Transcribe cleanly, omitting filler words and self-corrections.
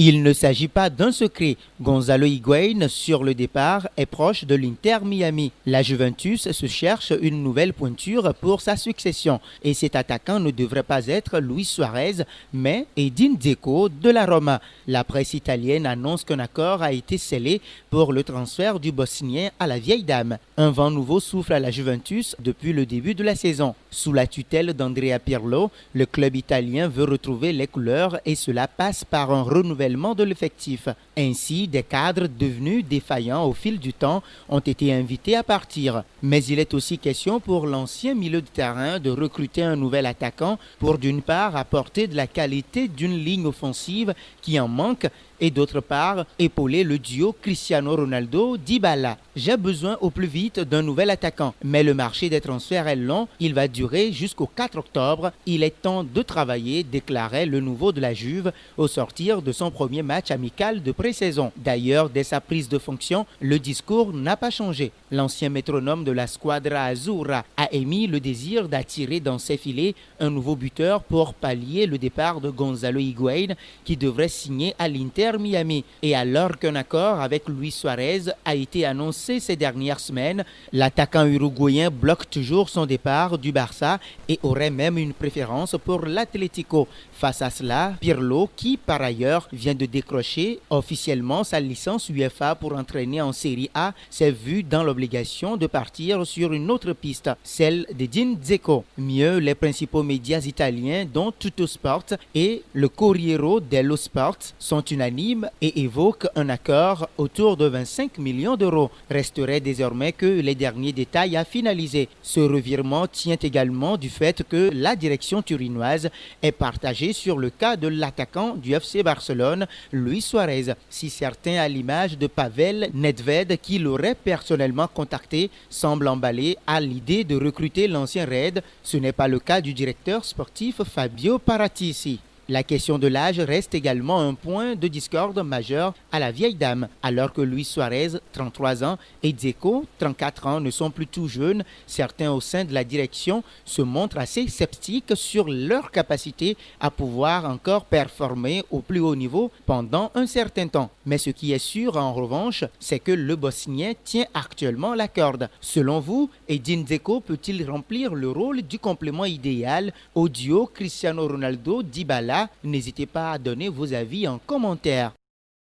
Il ne s'agit pas d'un secret. Gonzalo Higuaín, sur le départ, est proche de l'Inter Miami. La Juventus se cherche une nouvelle pointure pour sa succession. Et cet attaquant ne devrait pas être Luis Suarez, mais Edin Dzeko de la Roma. La presse italienne annonce qu'un accord a été scellé pour le transfert du Bosnien à la vieille dame. Un vent nouveau souffle à la Juventus depuis le début de la saison. Sous la tutelle d'Andrea Pirlo, le club italien veut retrouver les couleurs et cela passe par un renouvellement de l'effectif. Ainsi, des cadres devenus défaillants au fil du temps ont été invités à partir. Mais il est aussi question pour l'ancien milieu de terrain de recruter un nouvel attaquant pour d'une part apporter de la qualité d'une ligne offensive qui en manque et d'autre part épauler le duo Cristiano Ronaldo-Dybala. J'ai besoin au plus vite d'un nouvel attaquant, mais le marché des transferts est long, il va durer jusqu'au 4 octobre. Il est temps de travailler, déclarait le nouveau de la Juve au sortir de son premier match amical de pré-saison. D'ailleurs, dès sa prise de fonction, le discours n'a pas changé. L'ancien métronome de la Squadra Azzurra a émis le désir d'attirer dans ses filets un nouveau buteur pour pallier le départ de Gonzalo Higuaín qui devrait signer à l'Inter Miami. Et alors qu'un accord avec Luis Suarez a été annoncé ces dernières semaines, l'attaquant uruguayen bloque toujours son départ du Barça et aurait même une préférence pour l'Atlético. Face à cela, Pirlo, qui par ailleurs vient de décrocher officiellement sa licence UEFA pour entraîner en Serie A, s'est vu dans l'obligation de partir sur une autre piste, celle d'Edin Dzeko. Mieux, les principaux médias italiens dont Tuttosport et le Corriere dello Sport sont unanimes et évoquent un accord autour de 25 millions d'euros. Resterait désormais que les derniers détails à finaliser. Ce revirement tient également du fait que la direction turinoise est partagée sur le cas de l'attaquant du FC Barcelone, Luis Suarez. Si certains, à l'image de Pavel Nedved, qui l'aurait personnellement contacté, semblent emballés à l'idée de recruter l'ancien Red, ce n'est pas le cas du directeur sportif Fabio Paratici. La question de l'âge reste également un point de discorde majeur à la vieille dame. Alors que Luis Suarez, 33 ans, et Dzeko, 34 ans, ne sont plus tout jeunes, certains au sein de la direction se montrent assez sceptiques sur leur capacité à pouvoir encore performer au plus haut niveau pendant un certain temps. Mais ce qui est sûr en revanche, c'est que le Bosnien tient actuellement la corde. Selon vous, Edin Dzeko peut-il remplir le rôle du complément idéal au duo Cristiano Ronaldo-Dybala? N'hésitez pas à donner vos avis en commentaire.